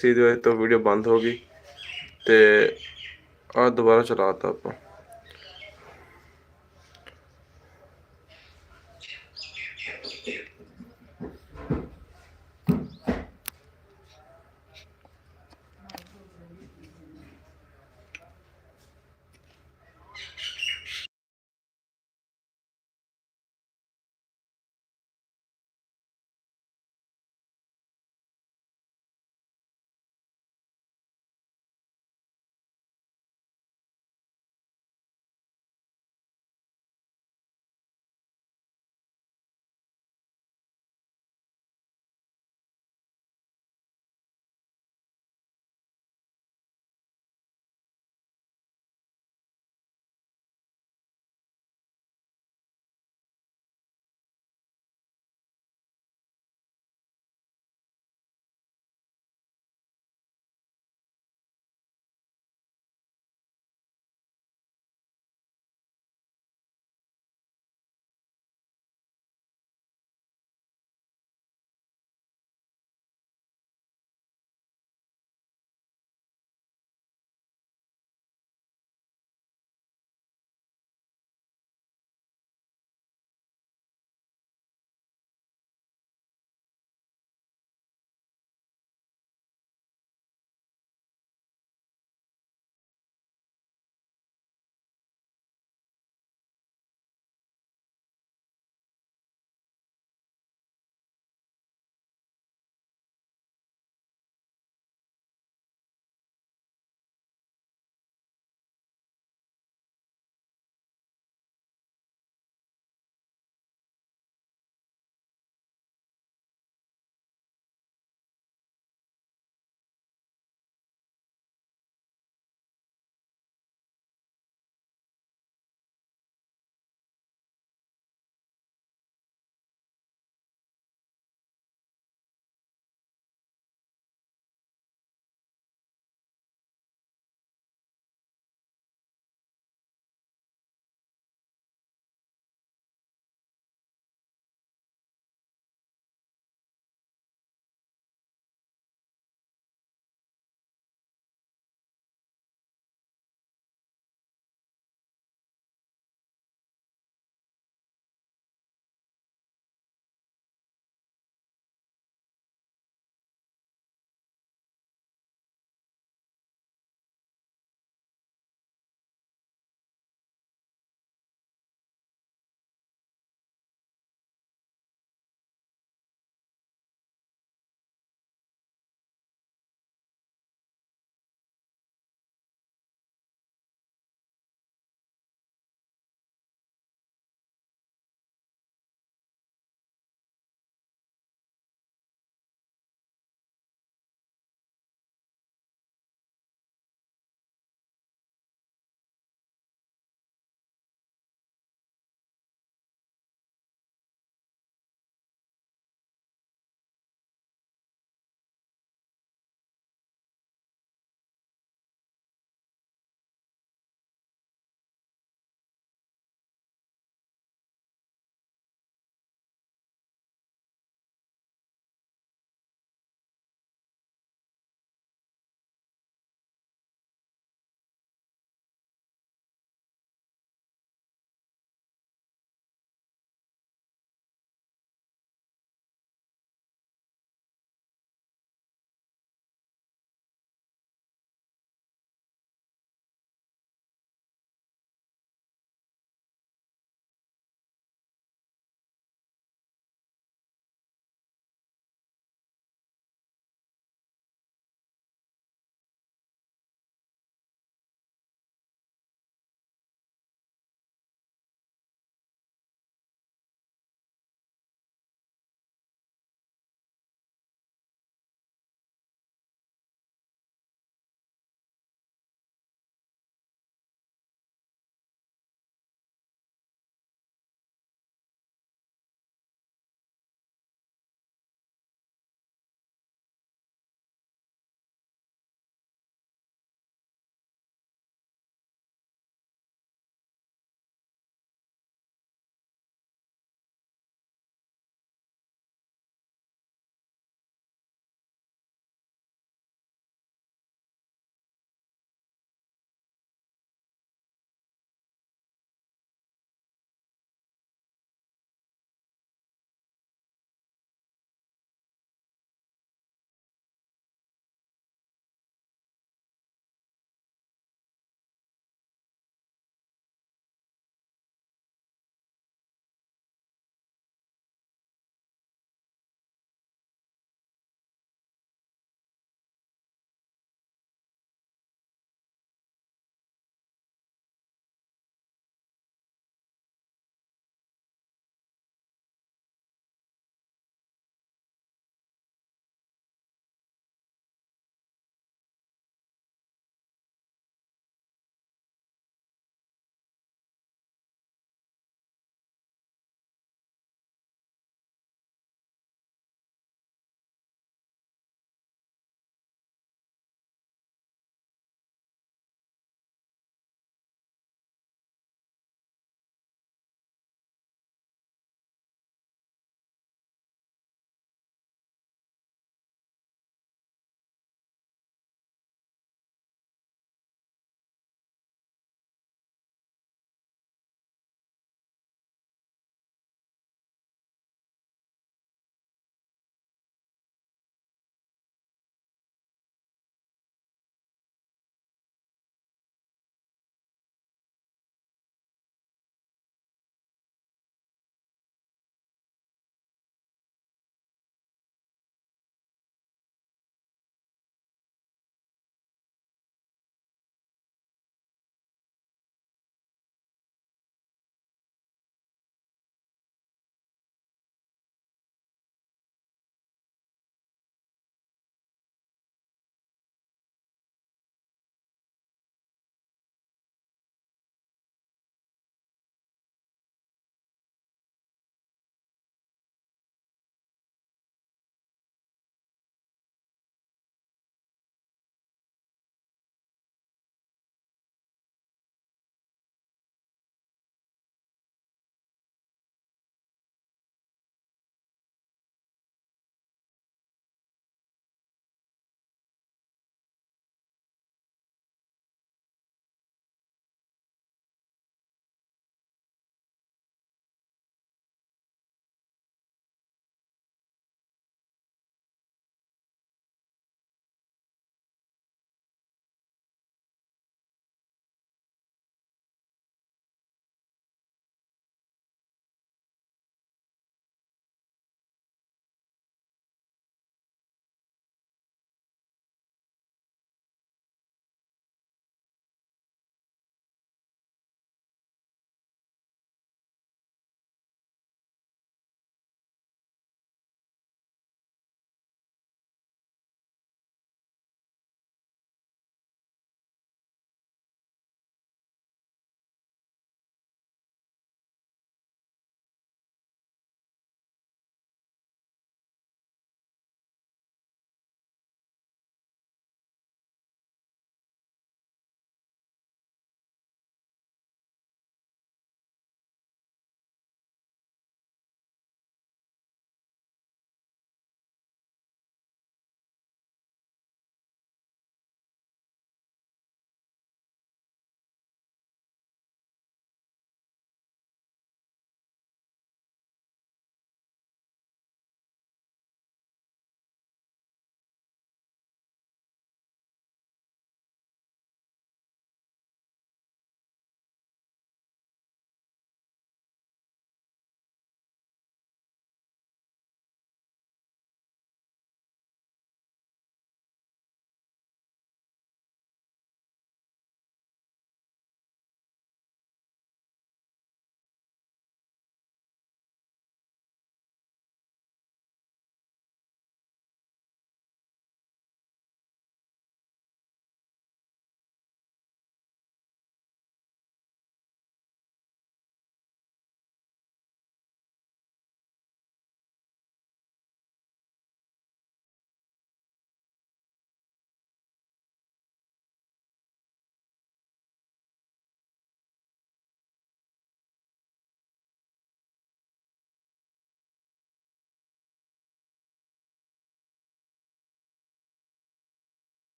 सीधी होई तो वीडियो बंद हो गई ते और दोबारा चलाता ਆਪਾਂ।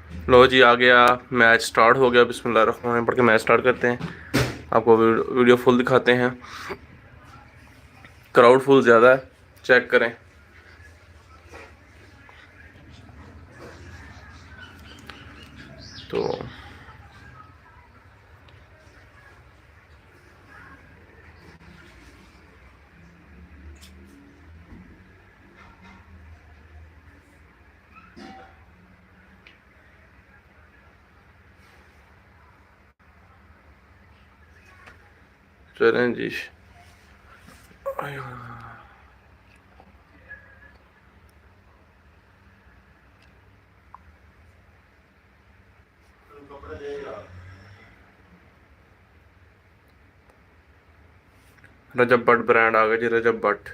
लो जी, आ गया, मैच स्टार्ट हो गया। बिस्मिल्लाहिर्रहमानिर्रहीम पढ़ के मैच स्टार्ट करते हैं। आपको वीडियो फुल दिखाते हैं। क्राउड फुल ज़्यादा है, चेक करें। तो चलें जी। रजब भट्ट ब्रांड आ गया जी, रजब भट्ट।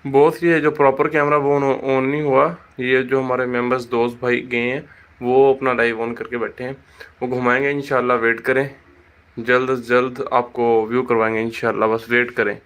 बहुत ही है जो प्रॉपर कैमरा वो ऑन नहीं हुआ। ये जो हमारे मेंबर्स दोस्त भाई गए हैं वो अपना लाइव ऑन करके बैठे हैं। वो घुमाएंगे इंशाल्लाह, वेट करें। जल्द से जल्द आपको व्यू करवाएंगे इंशाल्लाह, बस वेट करें।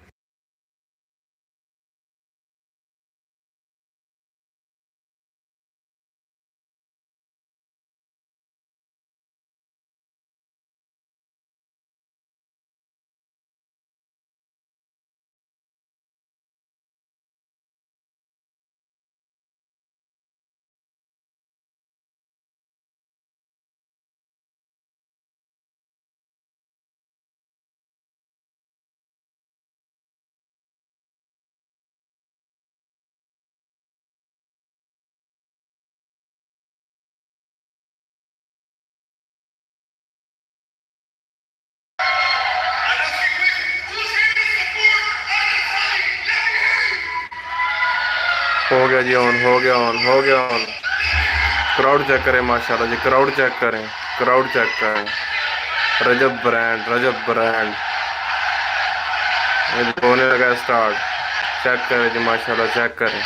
हो गया जी ऑन, हो गया ऑन, हो गया ऑन। क्राउड चेक करें माशाल्लाह जी, क्राउड चेक करें, क्राउड चेक करें। रजब ब्रांड, रजब ब्रांड। ये होने लगा स्टार्ट। चेक करें जी माशाल्लाह, चेक करें।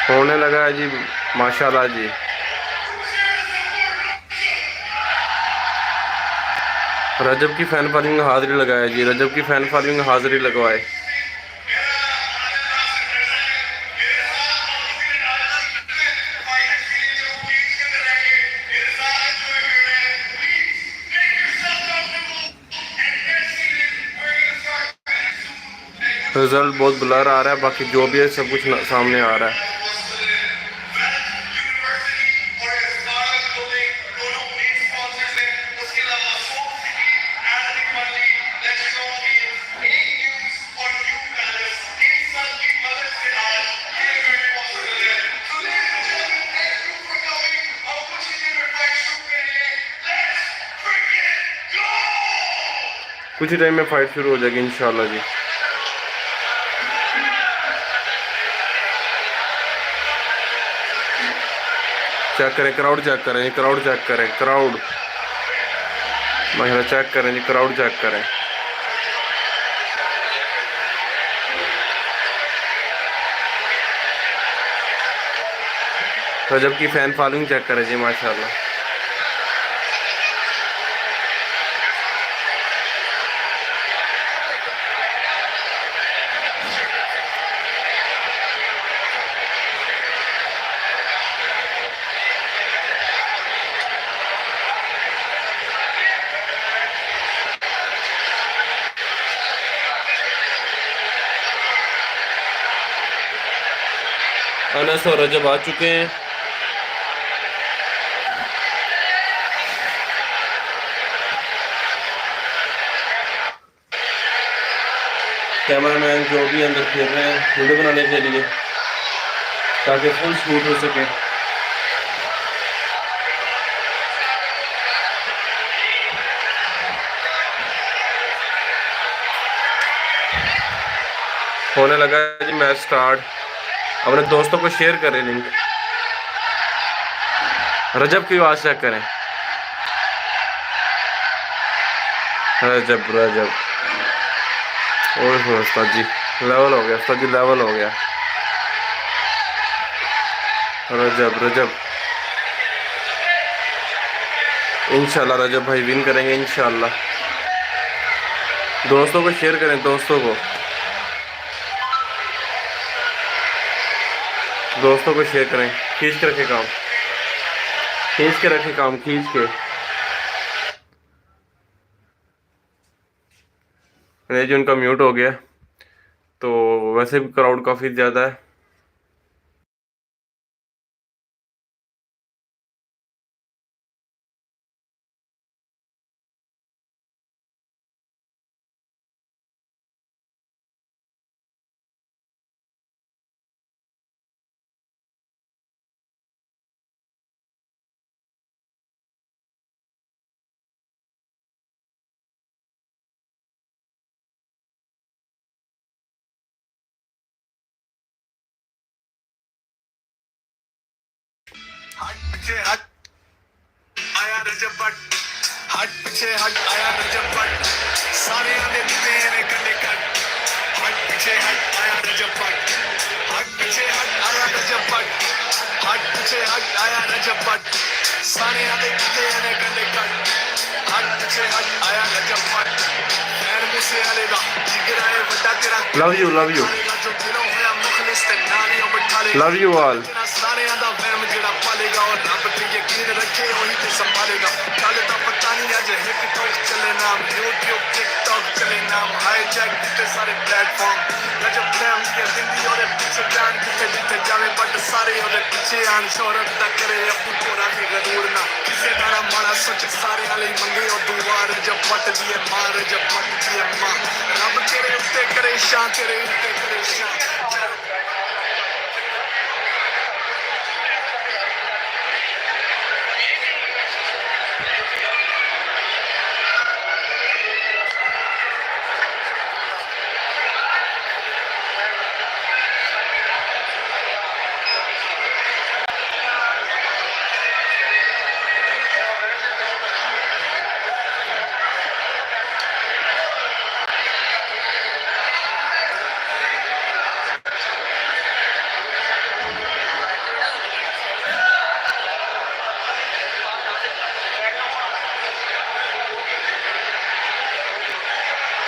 होने लगा है जी माशाल्लाह जी। रजब की फैन फॉलोइंग हाजिरी लगाए जी, रजब की फैन फॉलोइंग हाजिरी लगवाए। रिजल्ट बहुत ब्लर आ रहा है, बाकी जो भी है सब कुछ सामने आ रहा है। कुछ ही टाइम में फाइट शुरू हो जाएगी इंशाल्लाह जी। चेक करें, क्राउड चेक करें, क्राउड चेक करें, क्राउड माशाल्लाह चेक करें जी, क्राउड चेक करें। रजब की फैन फॉलोइंग चेक करें जी माशाल्लाह। अनस और रजब आ चुके हैं। कैमरामैन जो भी अंदर फिर रहे हैं वीडियो बनाने के लिए ताकि फुल शूट हो सके। होने लगा है जी मैच स्टार्ट। अपने दोस्तों को शेयर करें लिंक। रजब की आवाज़ चेक करें। रजब रजब ओह उस्ताद जी लेवल हो गया, उस्ताद जी लेवल हो गया। रजब रजब इंशाल्लाह रजब भाई विन करेंगे इंशाल्लाह। दोस्तों को शेयर करें, दोस्तों को शेयर करें। खींच के रखे काम, खींच के रखे काम, खींच के। ये जो उनका म्यूट हो गया, तो वैसे भी क्राउड काफ़ी ज़्यादा है। हट पीछे हट आया रजब भट्ट, हट पीछे हट आया रजब भट्ट, सारे आंधे दिते ने कंडे कट। हट पीछे हट आया रजब भट्ट, हट पीछे हट आया रजब भट्ट, हट पीछे हट आया रजब भट्ट, सारे आंधे दिते ने कंडे कट। हट पीछे हट आया रजब भट्ट, पैर मुझसे आलेगा जिगर आए बड़ा तेरा। लव यू जो दिलों होया मुखलिस ते नारियों बिठाले। Love you all. सारे आंदा वहम जेड़ा पालेगा और रब ते यकीन रखे वही ते संभालेगा। कल दा पता नहीं अज हिक टॉक चले नाम, यूट्यूब टिकटॉक चले नाम, हाईजैक किते सारे प्लेटफॉर्म। रजब प्रेम के जिंदगी और पीछे जान किते जिते जावे बट सारे और पीछे आन। शोहरत दा करे अपू को राखी गरूर ना, किसे दाना माड़ा सोच सारे वाले मंगे और दुआ। रजब भट्ट दिए मां, रजब भट्ट दिए मां, रब तेरे उत्ते करे शान, तेरे उत्ते करे शान।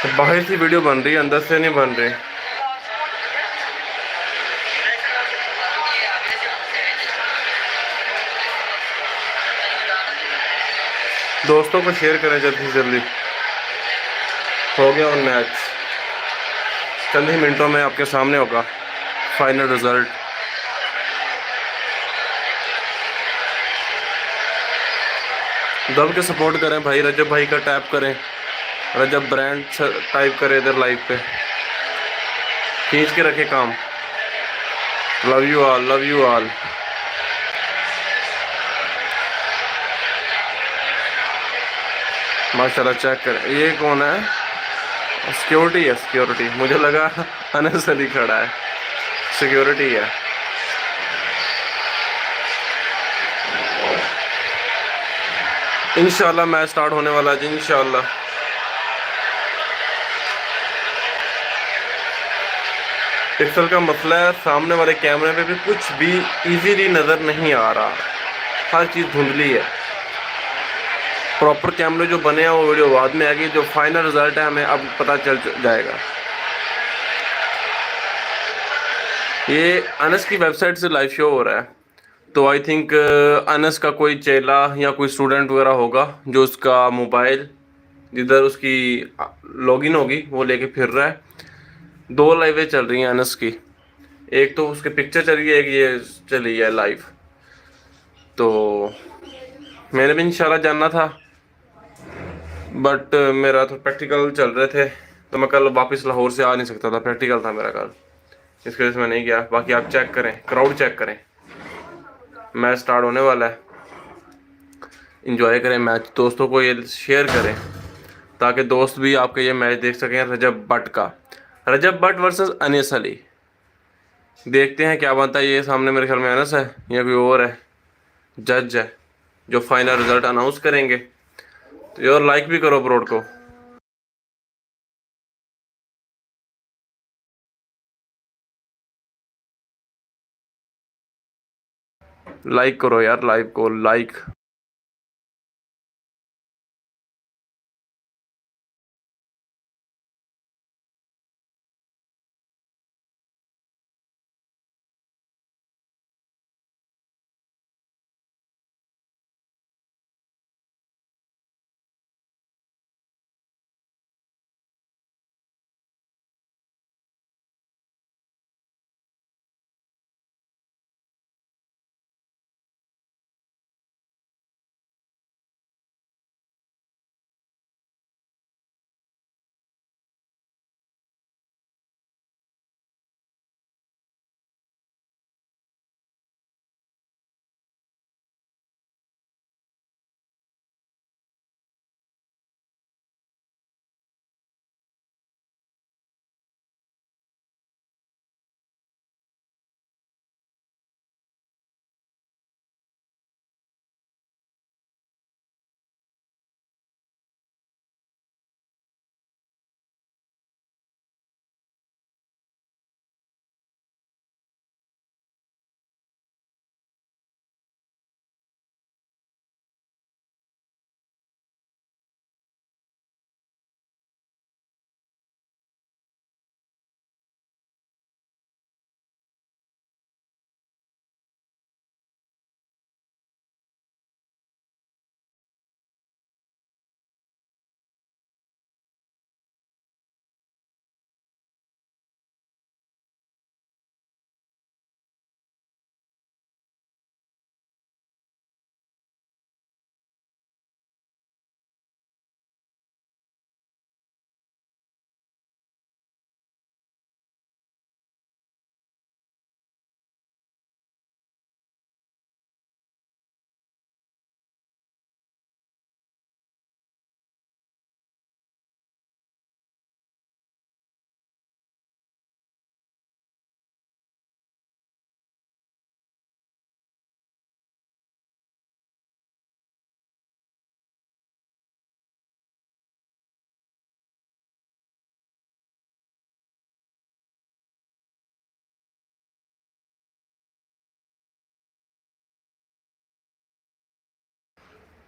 बाहर से वीडियो बन रही है, अंदर से नहीं बन रही। दोस्तों को शेयर करें जल्दी से जल्दी। हो गया और मैच चंद ही मिनटों में आपके सामने होगा फाइनल रिजल्ट। दब के सपोर्ट करें भाई, रजब भाई का टैप करें, रजब ब्रांड टाइप करें इधर लाइव पे, खींच के रखे काम। Love you all, love you all. माशाल्लाह चेक करें। ये कौन है? सिक्योरिटी है, सिक्योरिटी। मुझे लगा अनस अली खड़ा है, सिक्योरिटी है। इंशाल्लाह मैच स्टार्ट होने वाला है जी, इंशाल्लाह। पिक्सल का मसला है, सामने वाले कैमरे पे भी कुछ भी इजीली नज़र नहीं आ रहा, हर चीज़ धुंधली है। प्रॉपर कैमरे जो बने हैं वो वीडियो बाद में आएगी, जो फाइनल रिजल्ट है हमें अब पता चल जाएगा। ये अनस की वेबसाइट से लाइव शो हो रहा है, तो आई थिंक अनस का कोई चेला या कोई स्टूडेंट वगैरह होगा जो उसका मोबाइल जिधर उसकी लॉगिन होगी वो लेके फिर रहा है। 2 लाइवें चल रही हैं अनस की, एक तो उसके पिक्चर चली है, एक ये चली है लाइव। तो मैंने भी इंशाल्लाह जानना था, बट मेरा तो प्रैक्टिकल चल रहे थे, तो मैं कल वापस लाहौर से आ नहीं सकता था, प्रैक्टिकल था मेरा कल, इसकी वजह से मैं नहीं गया। बाकी आप चेक करें, क्राउड चेक करें, मैच स्टार्ट होने वाला है। इंजॉय करें मैच, दोस्तों को ये शेयर करें ताकि दोस्त भी आपके ये मैच देख सकें। रजब भट्ट का, रजब भट्ट वर्सेस अनीस अली। देखते हैं क्या बनता है। ये सामने मेरे ख्याल में अनस है या कोई और है, जज है जो फाइनल रिजल्ट अनाउंस करेंगे। तो और लाइक भी करो ब्रोड को, लाइक करो यार, लाइव को लाइक।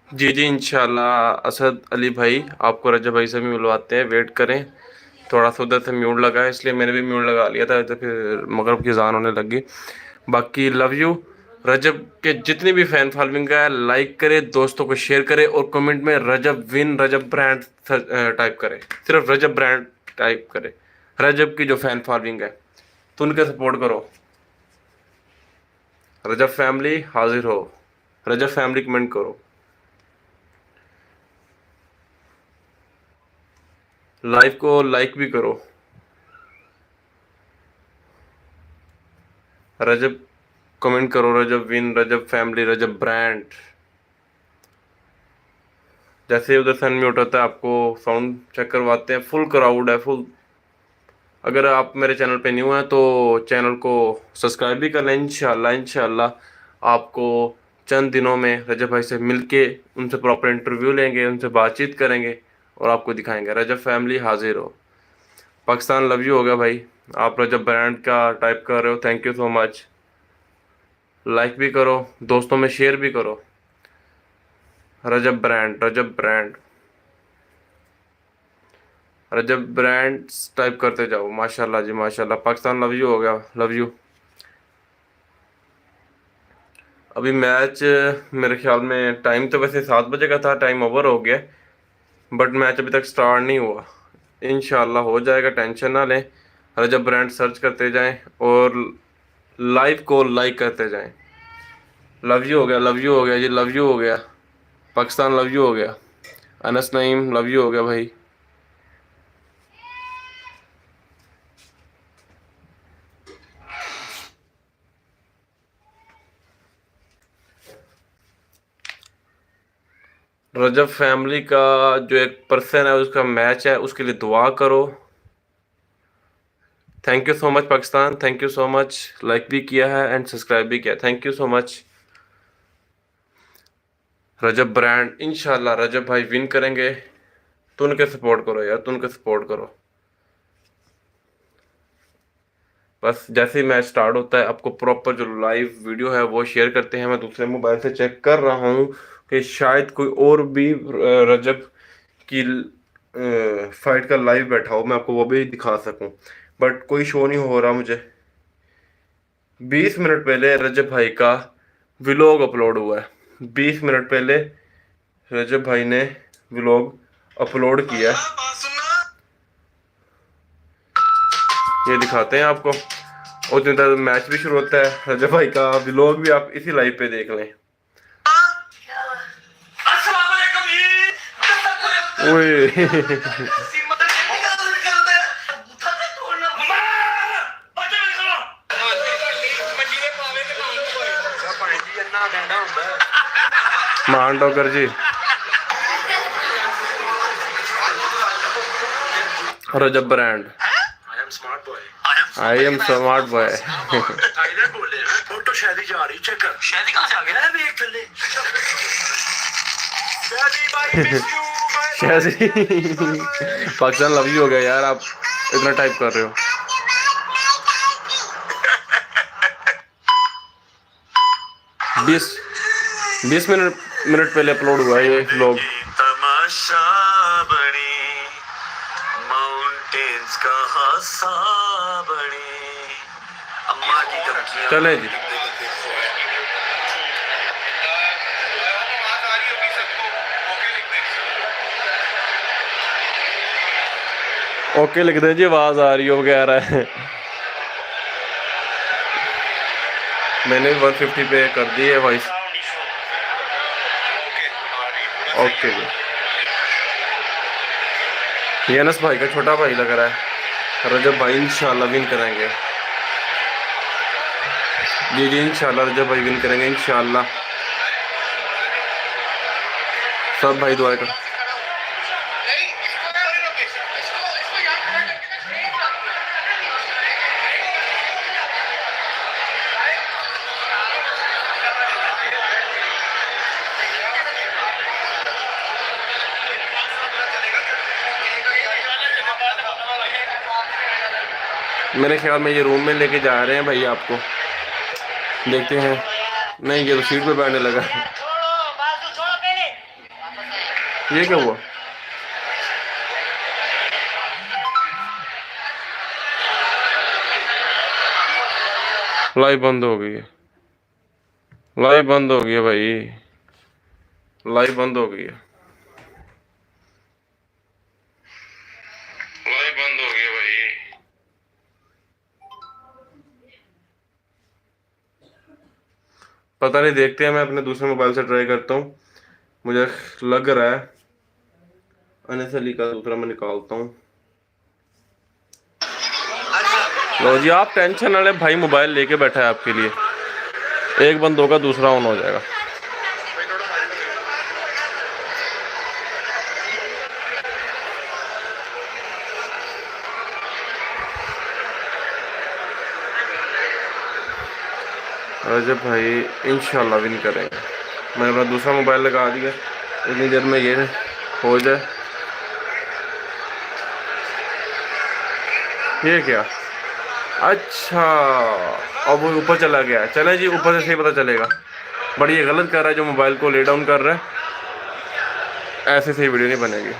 जी जी, इंशाल्लाह असद अली भाई आपको रजब भाई से भी मिलवाते हैं, वेट करें। थोड़ा सा उधर से म्यूट लगा है, इसलिए मैंने भी म्यूट लगा लिया था, तो फिर मगरब की अज़ान होने लगी। बाकी लव यू। रजब के जितनी भी फ़ैन फॉलोइंग है, लाइक करे, दोस्तों को शेयर करे, और कमेंट में रजब विन रजब ब्रांड टाइप करे, सिर्फ रजब ब्रांड टाइप करे। रजब की जो फ़ैन फॉलोइंग है तो उनके सपोर्ट करो। रजब फैमिली हाजिर हो, रजब फैमिली कमेंट करो, लाइव को लाइक भी करो। रजब कमेंट करो, रजब विन रजब फैमिली रजब ब्रांड। जैसे उधर से अनम्यूट होता है आपको साउंड चेक करवाते हैं। फुल क्राउड है, फुल। अगर आप मेरे चैनल पे न्यू हैं तो चैनल को सब्सक्राइब भी कर लें। इंशाल्लाह इंशाल्लाह आपको चंद दिनों में रजब भाई से मिलके उनसे प्रॉपर इंटरव्यू लेंगे, उनसे बातचीत करेंगे और आपको दिखाएंगे। रजब फैमिली हाजिर हो। पाकिस्तान लव यू हो गया भाई। आप रजब ब्रांड का टाइप कर रहे हो, thank you so much. Like भी करो, दोस्तों में शेयर भी करो। रजब ब्रांड रजब ब्रांड रजब ब्रांड्स टाइप करते जाओ। माशाल्लाह जी माशाल्लाह, पाकिस्तान लव यू हो गया, लव यू। अभी मैच मेरे ख्याल में टाइम तो वैसे 7 बजे का था, टाइम ओवर हो गया, बट मैच अभी तक स्टार्ट नहीं हुआ। इंशाल्लाह हो जाएगा, टेंशन ना लें। रजब ब्रांड सर्च करते जाएं और लाइव को लाइक करते जाएं। लव यू हो गया, लव यू हो गया जी, लव यू हो गया। पाकिस्तान लव यू हो गया। अनस नईम लव यू हो गया भाई। रजब फैमिली का जो एक पर्सन है उसका मैच है, उसके लिए दुआ करो। Thank you so much Pakistan, thank you so much. Like भी किया है एंड सब्सक्राइब भी किया, thank you so much. Rajab brand, इंशाल्लाह रजब भाई विन करेंगे। तुन के सपोर्ट करो यार, तुन के सपोर्ट करो। बस जैसे ही मैच स्टार्ट होता है आपको प्रॉपर जो लाइव वीडियो है वो शेयर करते हैं। मैं दूसरे मोबाइल से चेक कर रहा हूँ कि शायद कोई और भी रजब की फाइट का लाइव बैठा हो, मैं आपको वो भी दिखा सकूं, बट कोई शो नहीं हो रहा मुझे। 20 मिनट पहले रजब भाई का व्लॉग अपलोड हुआ है। 20 मिनट पहले रजब भाई ने व्लॉग अपलोड किया है, ये दिखाते हैं आपको। और जितने तक मैच भी शुरू होता है रजब भाई का व्लॉग भी आप इसी लाइव पे देख लें। ओए Maan Dogar ji, Rajab brand, I am smart boy. Photo शादी जा रही, चेक कर शादी कहां से आ गया देख चले। शादी पाकिस्तान लव यू हो गया यार, आप इतना टाइप कर रहे हो। 20 मिनट पहले अपलोड हुआ है ये व्लॉग। तमाशा बनी माउंटेन्स का हासा बनी अम्मा की धमकियां। चले जी, ओके लिख दें जी, आवाज आ रही हो वगैरह है। मैंने 150 पे कर दी है वॉइस। ओके जी, ये अनस भाई का छोटा भाई लग रहा है। रजब भाई इंशाल्लाह विन करेंगे जी जी, इंशाल्लाह रजब भाई विन करेंगे इंशाल्लाह। सब भाई दुआ कर। मेरे ख्याल में ये रूम में लेके जा रहे हैं भाई आपको, देखते हैं। नहीं, ये तो सीट पे बैठने लगा। ये क्या हुआ? लाइव बंद हो गई है, लाइव बंद हो गई है भाई, लाइव बंद हो गई है, लाइव बंद हो गई है भाई। पता नहीं, देखते हैं। मैं अपने दूसरे मोबाइल से ट्राई करता हूँ। मुझे लग रहा है अनस अली का दूसरा मैं निकालता हूँ। लो जी, आप टेंशन ना लें भाई, मोबाइल लेके बैठा है आपके लिए। एक बंद होगा दूसरा ऑन हो जाएगा। रजब भाई इंशाल्लाह विन करेंगे। मैंने अपना दूसरा मोबाइल लगा दिया, इतनी देर में ये हो जाए। ये क्या? अच्छा, अब वो ऊपर चला गया। चले जी, ऊपर से सही पता चलेगा। बट ये गलत कर रहा है जो मोबाइल को ले डाउन कर रहा है। ऐसे सही वीडियो नहीं बनेगी।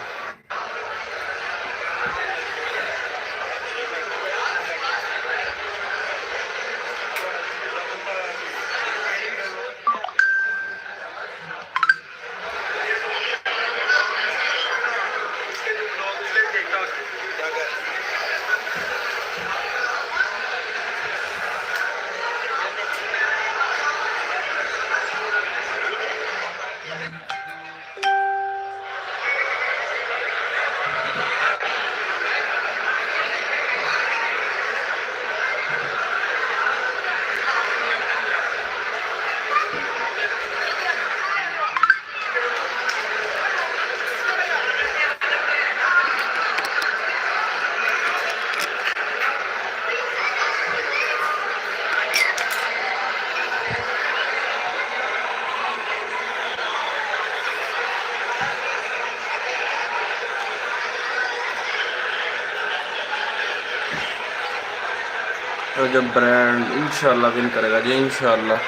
रजब ब्रांड इंशाल्लाह विन करेगा जी, इंशाल्लाह।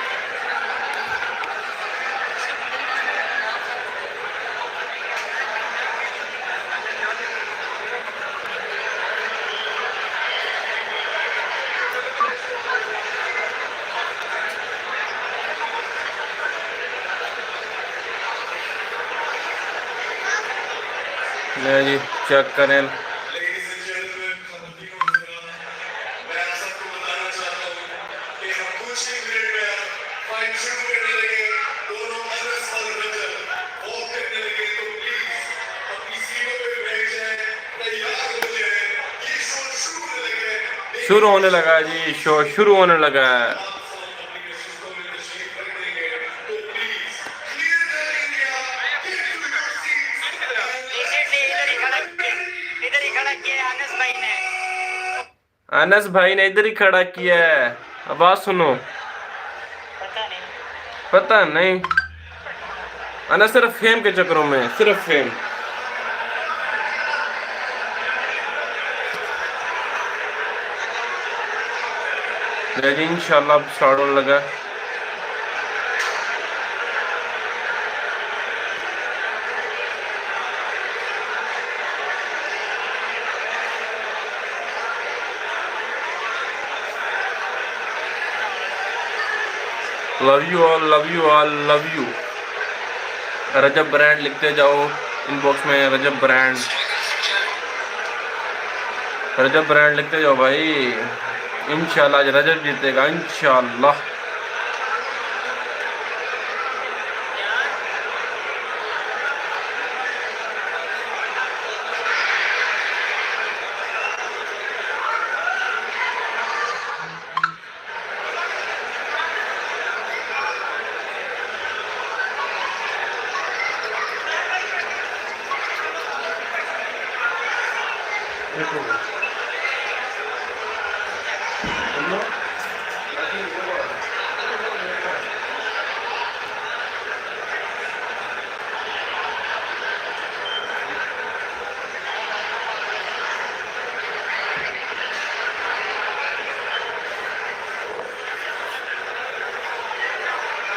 ले जी चेक करें। Ladies and gentlemen, कबड्डी का मैदान, मैं आप सबको बताना चाहता हूँ कि हम कुछ ही मिनट में फाइट शुरू करने लगे। दोनों अनस और रजब वॉक करने लगे, तो प्लीज अपनी सीटों पे बैठ जाएं, तैयार हो जाएं। ये शो शुरू होने लगे। शुरू होने लगा जी, शो शुरू होने लगा है। आप सब अपनी नशिस्तों में तशरीफ रख देंगे, तो प्लीज क्लियर कर India, get to your seats and इधर ही खड़ा किया अनस भाई ने। अनस भाई ने इधर ही खड़ा किया है। आवाज सुनो। पता नहीं अनस सिर्फ फेम के चक्करों में, सिर्फ फेम। ले जी इंशाल्लाह अब स्टार्ट होने लगा। Love you all, love you all, love you. Rajab brand लिखते जाओ इनबॉक्स में, रजब ब्रांड, रजब ब्रांड लिखते जाओ भाई। इंशाल्लाह आज रजब जीतेगा इंशाल्लाह।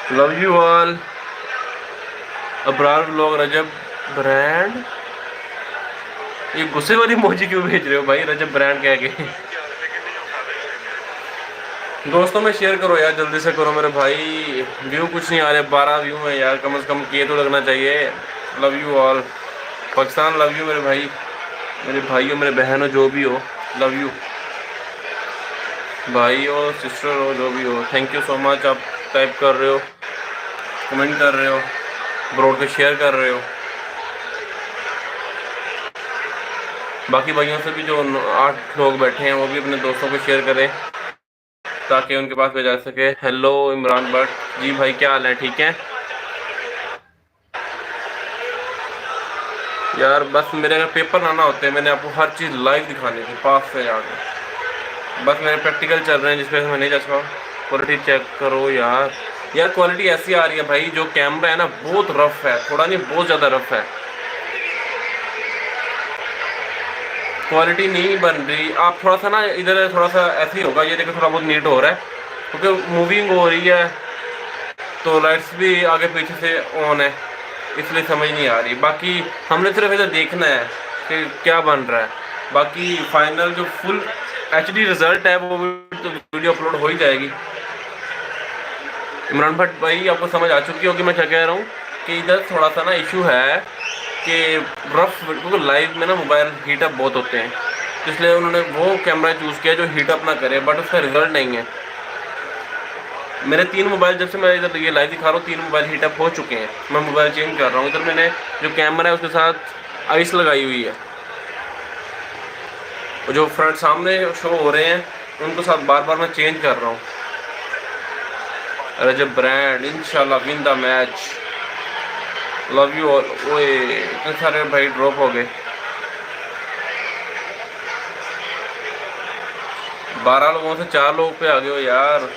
Love you all. अबरार लोग रजब ब्रांड, ये गुस्से वाली मौजी क्यों भेज रहे हो भाई? रजब ब्रांड कह के दोस्तों में शेयर करो यार, जल्दी से करो मेरे भाई। व्यू कुछ नहीं आ रहे, 12 व्यू है यार, कम से कम के तो लगना चाहिए। Love you all Pakistan, love you मेरे भाई, मेरे भाई हो, मेरे बहन हो, जो भी हो, लव यू भाई हो, सिस्टर हो, जो भी हो। Thank you so much. आप टाइप कर रहे हो, कमेंट कर रहे हो, ब्रॉड पे शेयर कर रहे हो। बाकी भाइयों से भी जो 8 लोग बैठे हैं वो भी अपने दोस्तों को शेयर करें ताकि उनके पास भेजा सके। हेलो इमरान भट्ट जी, भाई क्या हाल है? ठीक है यार, बस मेरे अगर पेपर ना होते मैंने आपको हर चीज़ लाइव दिखाने की पास से जाकर। बस मेरे प्रैक्टिकल चल रहे हैं जिस वजह से मैं नहीं जा सकता। क्वालिटी चेक करो यार, यार क्वालिटी ऐसी आ रही है भाई, जो कैमरा है ना बहुत रफ है, थोड़ा नहीं बहुत ज़्यादा रफ है, क्वालिटी नहीं बन रही। आप थोड़ा सा ना इधर थोड़ा सा ऐसे ही होगा, ये देखो थोड़ा बहुत नीट हो रहा है क्योंकि मूविंग हो रही है तो लाइट्स भी आगे पीछे से ऑन है, इसलिए समझ नहीं आ रही। बाकी हमने सिर्फ इधर देखना है कि क्या बन रहा है, बाकी फाइनल जो फुल HD रिजल्ट है वो तो वीडियो अपलोड हो ही जाएगी। इमरान भट्ट भाई आपको समझ आ चुकी होगी मैं क्या कह रहा हूँ कि इधर थोड़ा सा ना इशू है कि रफ, क्योंकि लाइव में ना मोबाइल हीटअप बहुत होते हैं, तो इसलिए उन्होंने वो कैमरा चूज़ किया जो हीटअप ना करे, बट उसका रिजल्ट नहीं है। मेरे 3 मोबाइल, जब से मैं इधर ये लाइव दिखा रहा हूँ, 3 मोबाइल हीटअप हो चुके हैं। मैं मोबाइल चेंज कर रहा हूँ। इधर मैंने जो कैमरा है उसके साथ आइस लगाई हुई है, और जो फ्रंट सामने शो हो रहे हैं उनको साथ बार बार मैं चेंज कर रहा हूँ। रजब ब्रांड इंशाल्लाह win the match, love you all. ओए इतने सारे भाई ड्रॉप हो गए, 12 लोगों से 4 लोग पे आ गए हो यार।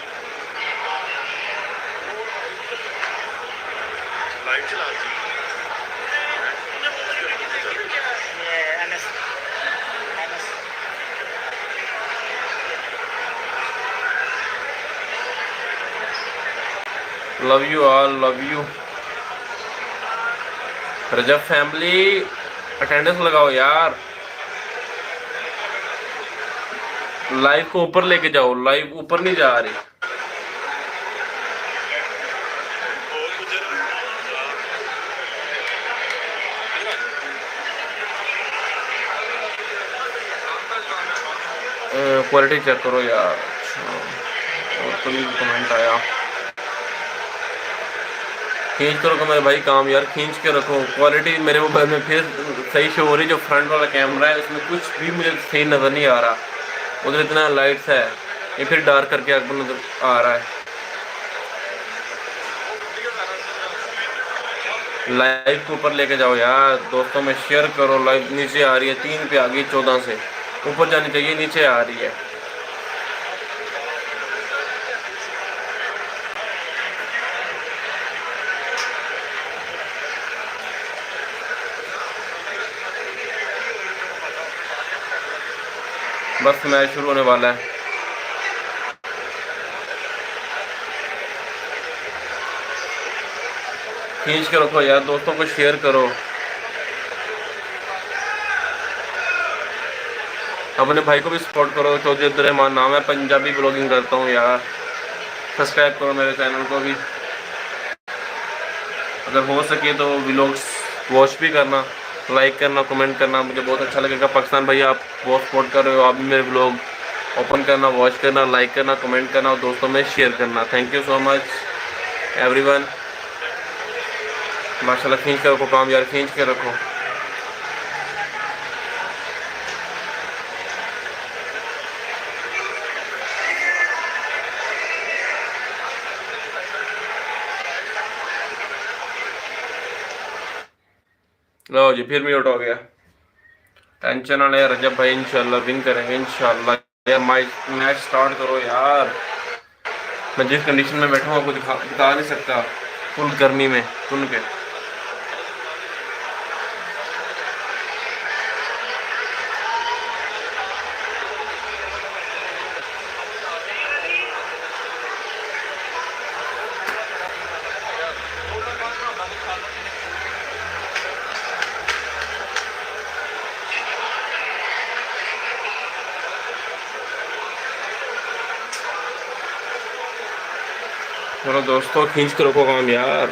Love you all, love you. Rajab family attendance लगाओ यार, लाइव को ऊपर लेके जाओ, लाइव ऊपर नहीं जा रही। क्वालिटी चेक करो यार। और कोई कमेंट आया, खींच कर रखो मेरे भाई काम यार, खींच के रखो। क्वालिटी मेरे मोबाइल में फिर सही शो हो रही, जो फ्रंट वाला कैमरा है उसमें कुछ भी मुझे सही नज़र नहीं आ रहा, उधर इतना लाइट्स है, ये फिर डार्क करके आपको नजर आ रहा है। लाइव को ऊपर लेके जाओ यार, दोस्तों में शेयर करो। लाइव नीचे आ रही है, 3 पे आ गई, 14 से ऊपर जानी चाहिए, नीचे आ रही है। बस मैच शुरू होने वाला है। खींच के रखो यार, दोस्तों को शेयर करो। अपने भाई को भी सपोर्ट करो। चौधरी अब्दुर्रहमान नाम है, पंजाबी ब्लॉगिंग करता हूँ यार। सब्सक्राइब करो मेरे चैनल को भी, अगर हो सके तो व्लॉग्स वॉच भी करना, लाइक करना, कमेंट करना, मुझे बहुत अच्छा लगेगा। पाकिस्तान भाई आप बहुत सपोर्ट कर रहे हो, आप भी मेरे ब्लॉग ओपन करना, वॉच करना, लाइक करना, कमेंट करना और दोस्तों में शेयर करना। Thank you so much everyone. माशाल्लाह खींच के रखो काम यार, खींच के रखो। लो जी, फिर म्यूट हो गया। टेंशन ना ले रजब भाई, इंशाल्लाह विन करेंगे इंशाल्लाह। यार मैच स्टार्ट करो यार। मैं जिस कंडीशन में बैठा हूँ आपको दिखा नहीं सकता, फुल गर्मी में सुन के। चलो दोस्तों, खींच के रखो काम यार।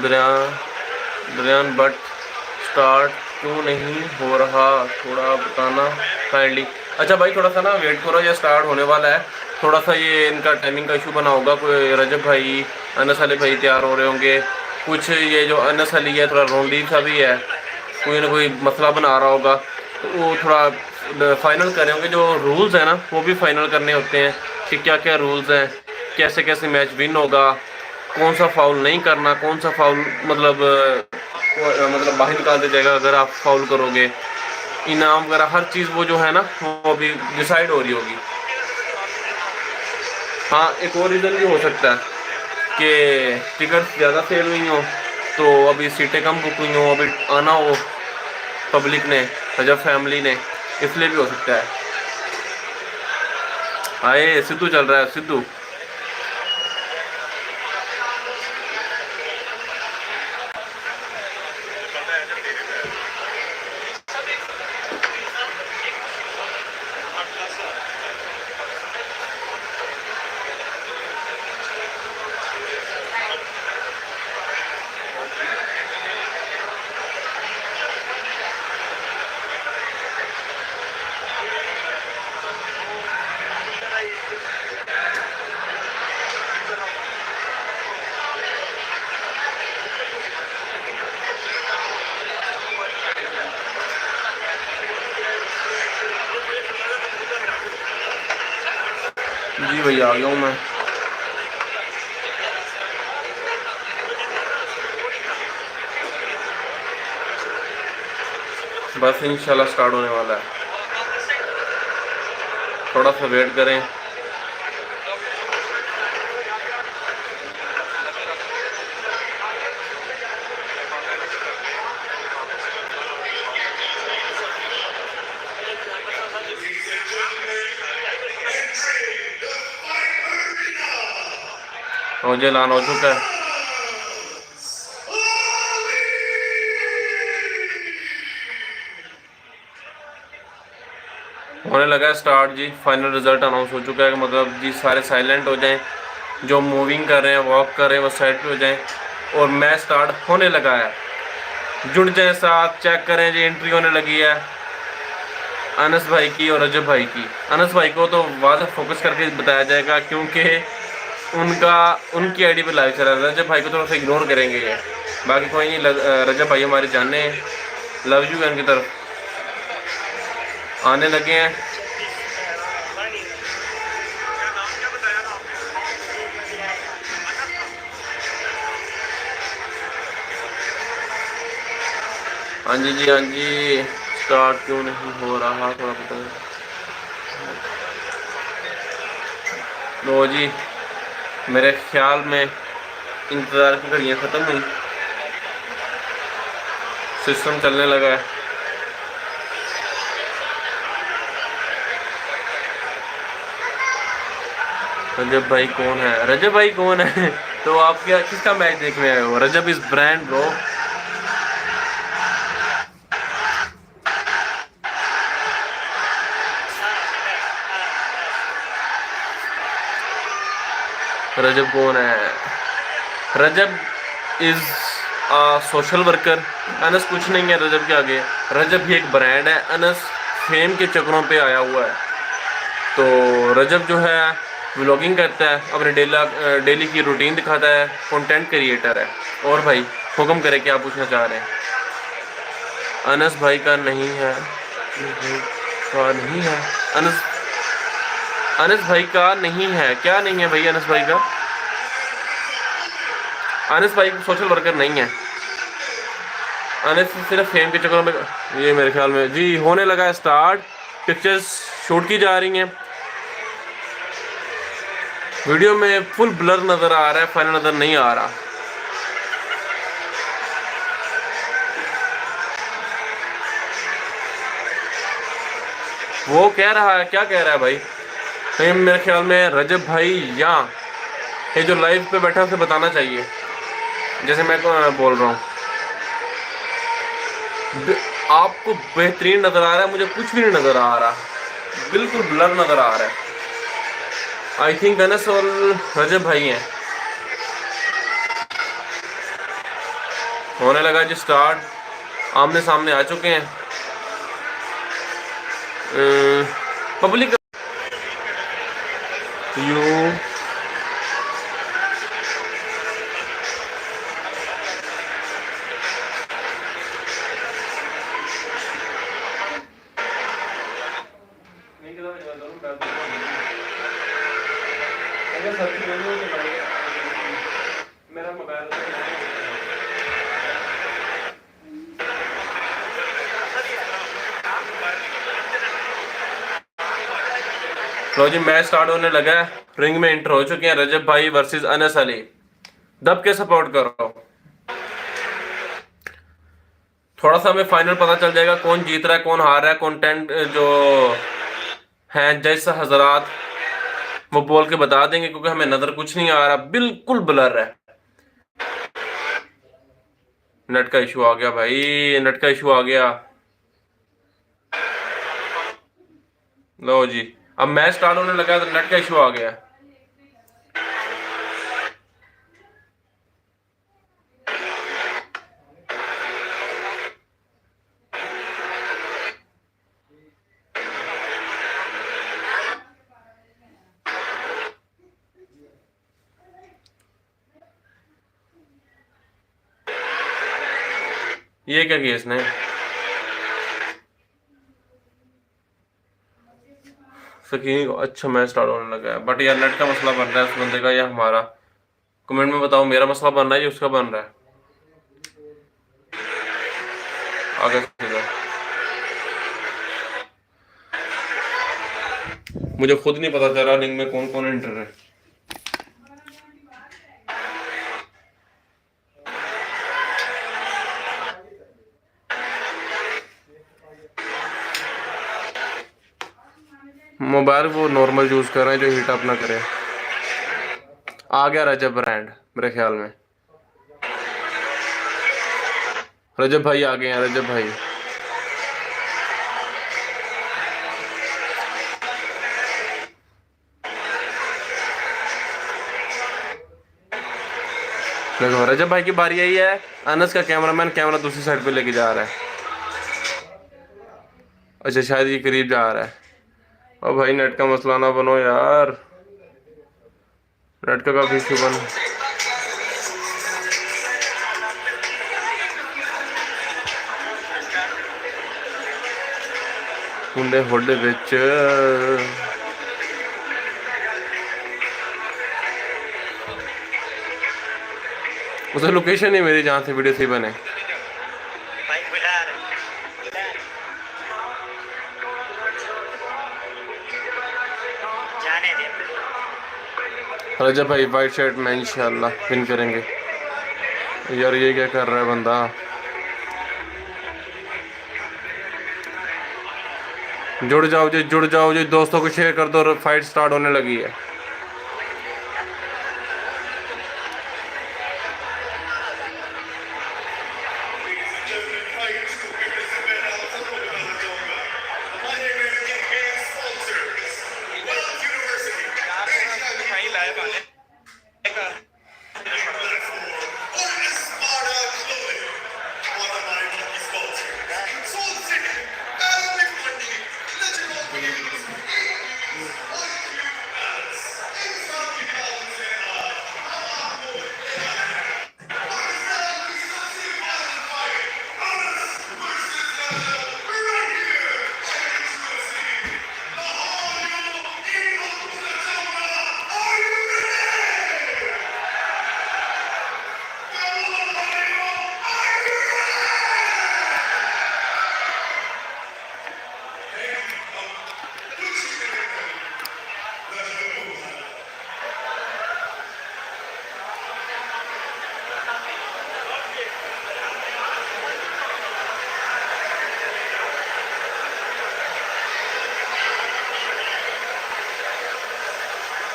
दरियान बट स्टार्ट क्यों नहीं हो रहा, थोड़ा बताना काइंडली। अच्छा भाई, थोड़ा सा ना वेट करो, ये स्टार्ट होने वाला है। थोड़ा सा ये इनका टाइमिंग का इशू बना होगा। कोई रजब भाई, अनस अली भाई तैयार हो रहे होंगे। कुछ ये जो अनस अली है थोड़ा रोंडी सा भी है, कोई ना कोई मसला बना रहा होगा, तो वो थोड़ा फाइनल कर रहे होंगे। जो रूल्स हैं ना वो भी फाइनल करने होते हैं कि क्या क्या रूल्स हैं, कैसे कैसे मैच विन होगा, कौन सा फाउल नहीं करना, कौन सा फाउल मतलब बाहर निकाल दिया जाएगा अगर आप फाउल करोगे, इनाम वगैरह हर चीज़ वो जो है ना वो अभी डिसाइड हो रही होगी। हाँ, एक और रीज़न भी हो सकता है कि टिकट ज़्यादा सेल हुई हो तो अभी सीटें कम बुक हुई हो, अभी आना हो पब्लिक ने, रजब फैमिली ने, इसलिए भी हो सकता है। आए सिद्धू चल रहा है, सिद्धू। जी भैया आ गया हूँ मैं। बस इंशाल्लाह स्टार्ट होने वाला है, थोड़ा सा वेट करें। मुझे ऐलान हो चुका है, होने लगा है स्टार्ट जी। फाइनल रिजल्ट अनाउंस हो चुका है कि मतलब जी सारे साइलेंट हो जाएं, जो मूविंग कर रहे हैं वॉक कर रहे हैं वो साइड पे हो जाएं, और मैच स्टार्ट होने लगा है। जुड़ जाएं साथ, चेक करें जी एंट्री होने लगी है अनस भाई की और रजब भाई की। अनस भाई को तो वाज़ेह फोकस करके बताया जाएगा क्योंकि उनकी आईडी पे लाइव चल रहा है। रजब भाई को थोड़ा सा इग्नोर करेंगे ये, बाकी कोई नहीं। रजब भाई हमारे जाने हैं, लव यू उनकी तरफ आने लगे हैं। हाँ जी जी, हाँ जी, स्टार्ट क्यों नहीं हो रहा थोड़ा पता है। लो जी, मेरे ख्याल में इंतज़ार की घड़ियाँ ख़त्म हुई, सिस्टम चलने लगा है। रजब भाई कौन है? रजब भाई कौन है? तो आप क्या किसका मैच देखने आए हो? रजब इज ब्रांड ब्रो। रजब कौन है? रजब इज सोशल वर्कर। अनस कुछ नहीं है रजब के आगे। रजब भी एक ब्रांड है, अनस फेम के चक्करों पे आया हुआ है। तो रजब जो है व्लॉगिंग करता है, अपने डेली की रूटीन दिखाता है, कंटेंट क्रिएटर है। और भाई हुक्म करे क्या पूछना चाह रहे हैं? अनस भाई का नहीं है, का नहीं है अनस अनस भाई का नहीं है। क्या नहीं है भाई अनस भाई का? अनस भाई सोशल वर्कर नहीं है। अनस सिर्फ फेम के चक्करों में। ये मेरे ख्याल में जी होने लगा है स्टार्ट, पिक्चर्स शूट की जा रही हैं। वीडियो में फुल ब्लर नज़र आ रहा है, फाइनल नज़र नहीं आ रहा। वो कह रहा है, क्या कह रहा है भाई? कहीं मेरे ख्याल में रजब भाई या ये जो लाइव पे बैठा है उसे बताना चाहिए, जैसे मैं बोल रहा हूँ। आपको बेहतरीन नज़र आ रहा है, मुझे कुछ भी नहीं नज़र आ रहा, बिल्कुल ब्लर नज़र आ रहा है। आई थिंक अनस और रजब भाई हैं। होने लगा जी स्टार्ट, आमने सामने आ चुके हैं। पब्लिक यू मेरा मोबाइल लो जी, मैच स्टार्ट होने लगा है। रिंग में एंटर हो चुके हैं रजब भाई वर्सेस अनस अली। दब के सपोर्ट करो, थोड़ा सा हमें फाइनल पता चल जाएगा कौन जीत रहा है कौन हार रहा है। कंटेंट जो हैं जज हजरात वो बोल के बता देंगे, क्योंकि हमें नजर कुछ नहीं आ रहा, बिल्कुल ब्लर है। नेट का इशू आ गया भाई, नेट का इशू आ गया। लो जी, अब मैच स्टार्ट होने लगा तो नेट का इशू आ गया। ये क्या केस ने सकीनी को अच्छा मैच स्टार्ट होने लगा है, बट यार नेट का मसला बन रहा है उस बंदे का या हमारा? कमेंट में बताओ, मेरा मसला बन रहा है या उसका बन रहा है? आगे सीधा मुझे खुद नहीं पता चला रिंग में कौन कौन एंटर है। मोबाइल वो नॉर्मल यूज कर रहे हैं जो हीट अप ना करे। आ गया रजब ब्रांड मेरे ख्याल में। रजब भाई आ गए हैं, रजब भाई। देखो रजब भाई की बारी आई है। अनस का कैमरामैन कैमरा दूसरी साइड पे लेके जा रहा है। अच्छा शायद ये करीब जा रहा है। और भाई नेट का मसला ना बनो यार, नेट का काफी इशू बन। मुंडे होडे बिच उसे लोकेशन नहीं मेरी जहाँ से वीडियो थी बने। भाई बुला रहे जाने दे। रजब भाई वाइट शर्ट में इंशाल्लाह विन करेंगे। यार ये क्या कर रहा है बंदा? जुड़ जाओ जी, जुड़ जाओ जी, दोस्तों को शेयर कर दो, फाइट स्टार्ट होने लगी है।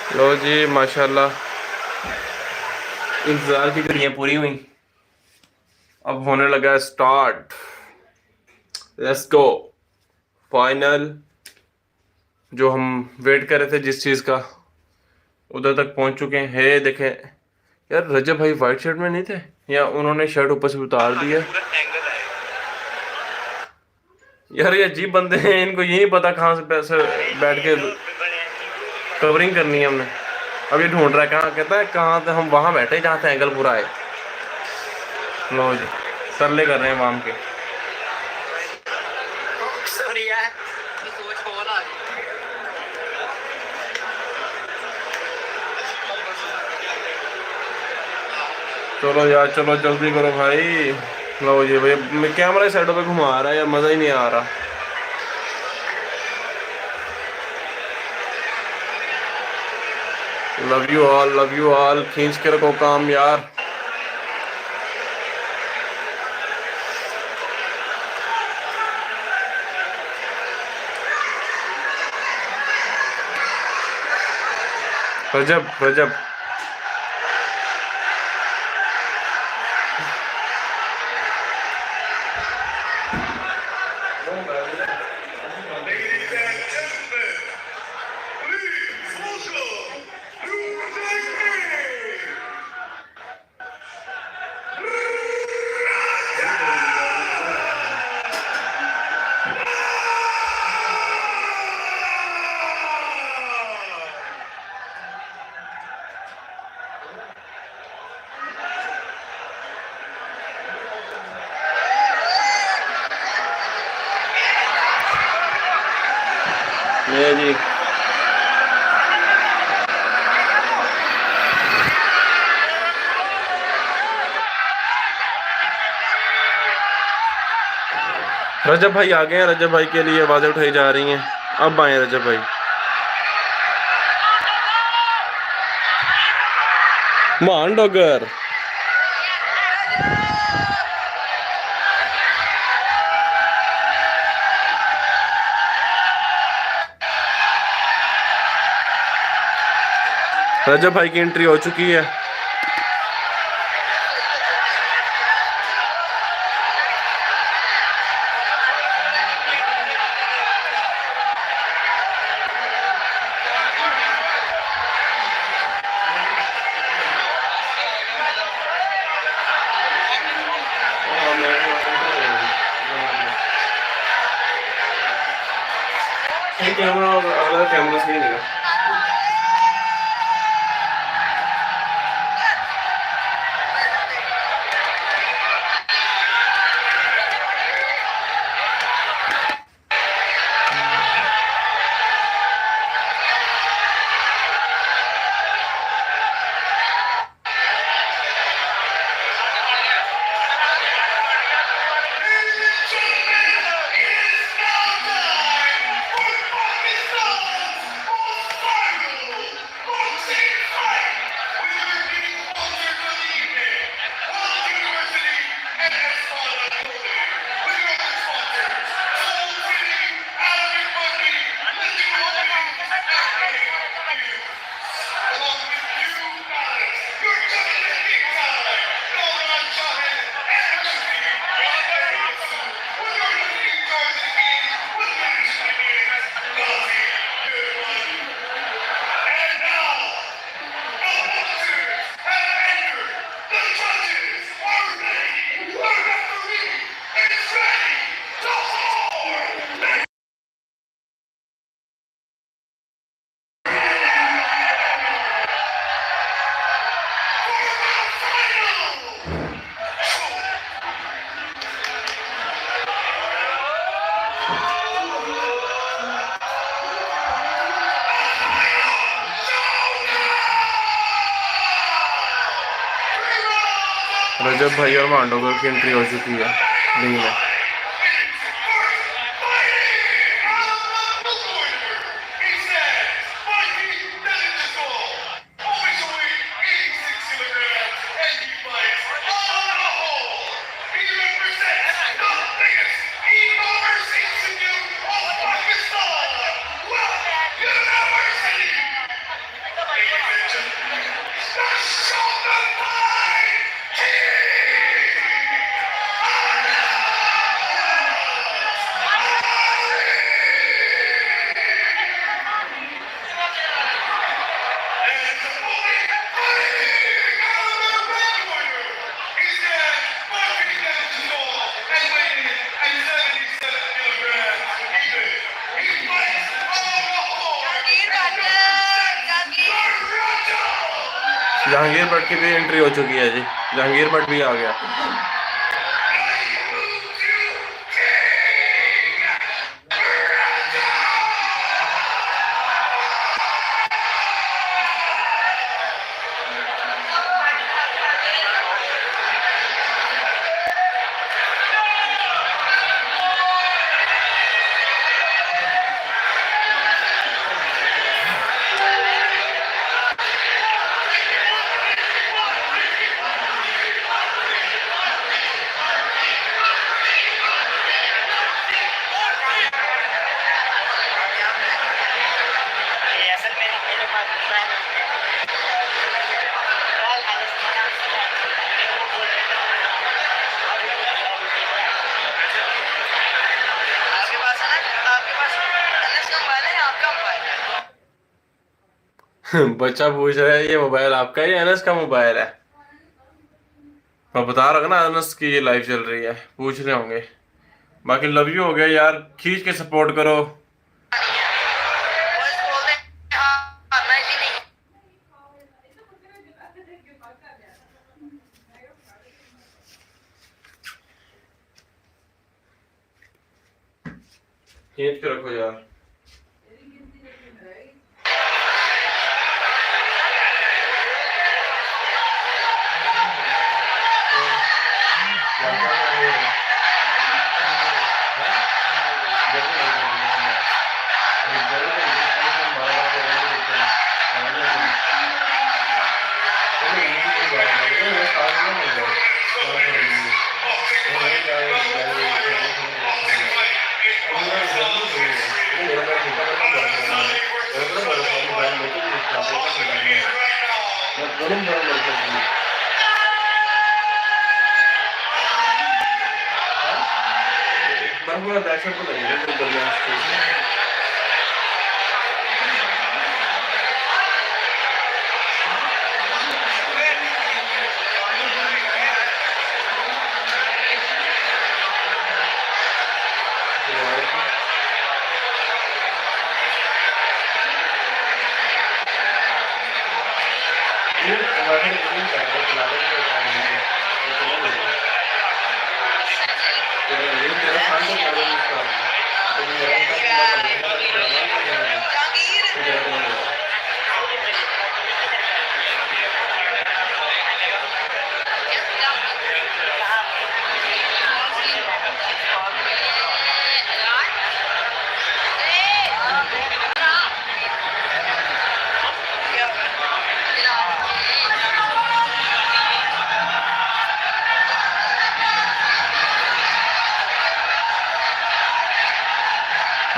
लो जी माशाल्लाह, इंतजार की घड़ियां पूरी हुई, अब होने लगा स्टार्ट। Let's go. फाइनल जो हम वेट कर रहे थे जिस चीज का, उधर तक पहुंच चुके हैं। हे देखें यार, रजब भाई वाइट शर्ट में नहीं थे या उन्होंने शर्ट ऊपर से उतार दी है? यार ये अजीब बंदे हैं, इनको ये नहीं पता कहाँ से पैसे बैठ के कवरिंग करनी है हमने। अब ये ढूंढ रहा है कहाँ, कहता है कहाँ थे हम, वहां बैठे जहाँ से एंगल पूरा आए। लो जी तरले कर रहे हैं वाम के। सॉरी यार, सोच कॉल आ गई। चलो यार चलो जल्दी करो भाई। लो जी भाई, मैं कैमरा साइडों पे घुमा रहा है यार, मजा ही नहीं आ रहा। लव यू ऑल, खींच के रखो काम यार। रजब रजब ये जी रजब भाई आ गए हैं। रजब भाई के लिए आवाज़ें उठाई जा रही हैं। अब आए रजब भाई। मान डॉगर रजब भाई की एंट्री हो चुकी है। कैमरा अगला कैमरा सही नहीं है। रजब भाई और मांडोगर की एंट्री हो चुकी है रिंग में। जहांगीर भट्ट की भी एंट्री हो चुकी है जी। जहांगीर भट्ट भी आ गया। बच्चा पूछ रहा है ये मोबाइल आपका है या अनस का मोबाइल है। मैं बता रहा हूँ ना अनस की ये लाइव चल रही है। पूछ रहे होंगे। बाकी लव यू हो गया यार। खींच के सपोर्ट करो। खींच के रखो यार। गरम गरम लग बर्फ दहशत तो लगेगा तो बर्दाश्त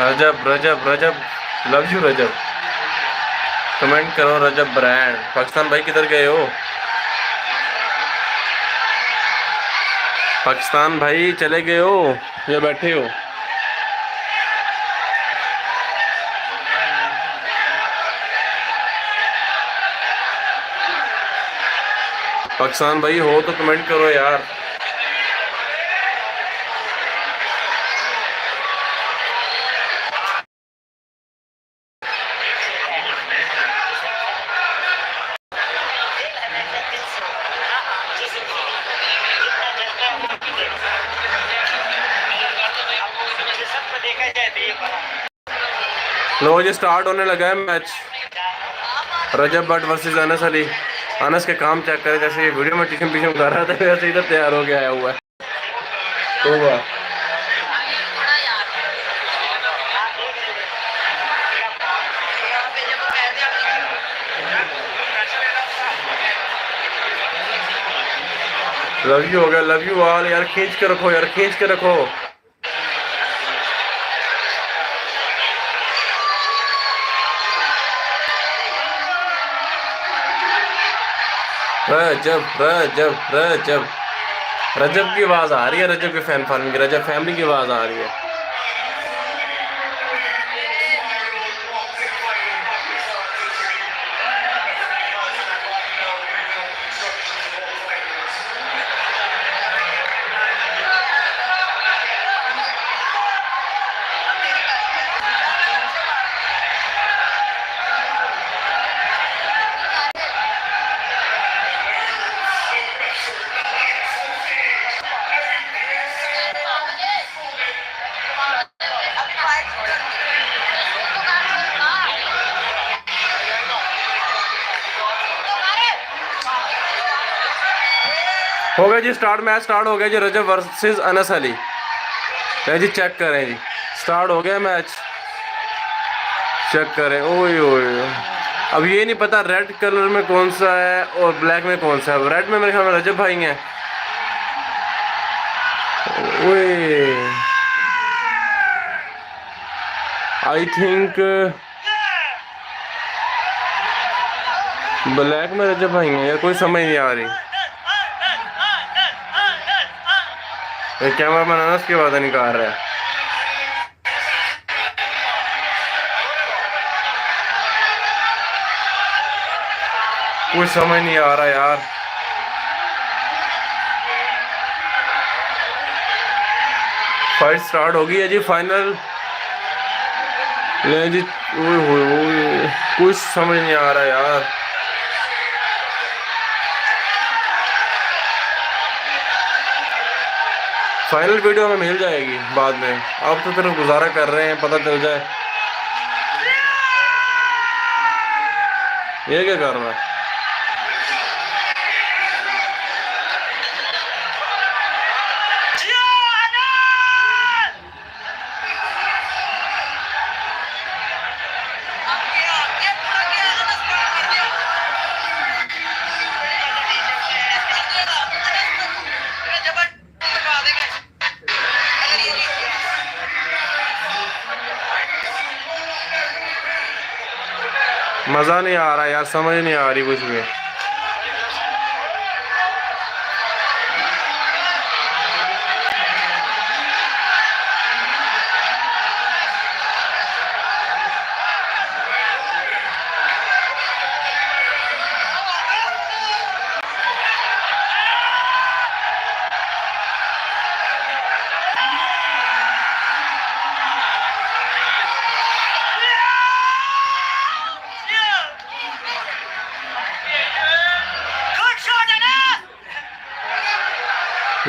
रजब रजब रजब लव यू रजब। कमेंट करो रजब ब्रांड। पाकिस्तान भाई किधर गए हो? पाकिस्तान भाई चले गए हो या बैठे हो? पाकिस्तान भाई हो तो कमेंट करो यार। लो ये स्टार्ट होने लगा है मैच। रजब भट्ट वर्सेस अनस अली। अनस के काम चेक करें, जैसे ये वीडियो में टीशम पीछम कर रहा था वैसे इधर तैयार हो गया आया हुआ है। तो वाह लव यू हो गया, लव यू ऑल यार। खींच के रखो यार, खींच के रखो। रजब रजब रजब रजब की आवाज आ रही है, रजब के फैन फॉलोइंग की, रजब फैमिली की आवाज आ रही है। हो गया जी स्टार्ट, मैच स्टार्ट हो गया जी। रजब वर्सेस अनस अली जी, चेक करें जी, स्टार्ट हो गया मैच। चेक करें। ओए ओए अब ये नहीं पता रेड कलर में कौन सा है और ब्लैक में कौन सा है। रेड में मेरे ख्याल में रजब भाई हैं। ओए आई थिंक ब्लैक में रजब भाई हैं यार, कोई समझ नहीं आ रही। कैमरा मैन अनस की आवाज़ निकाल रहा है। कुछ समझ नहीं आ रहा यार। फाइट स्टार्ट हो गई है जी, फाइनल ले जी। ओए कुछ समझ नहीं आ रहा यार। फाइनल वीडियो में मिल जाएगी बाद में, आप तो सिर्फ गुजारा कर रहे हैं पता चल जाए। ये क्या कर रहा है? मज़ा नहीं आ रहा यार, समझ नहीं आ रही कुछ भी।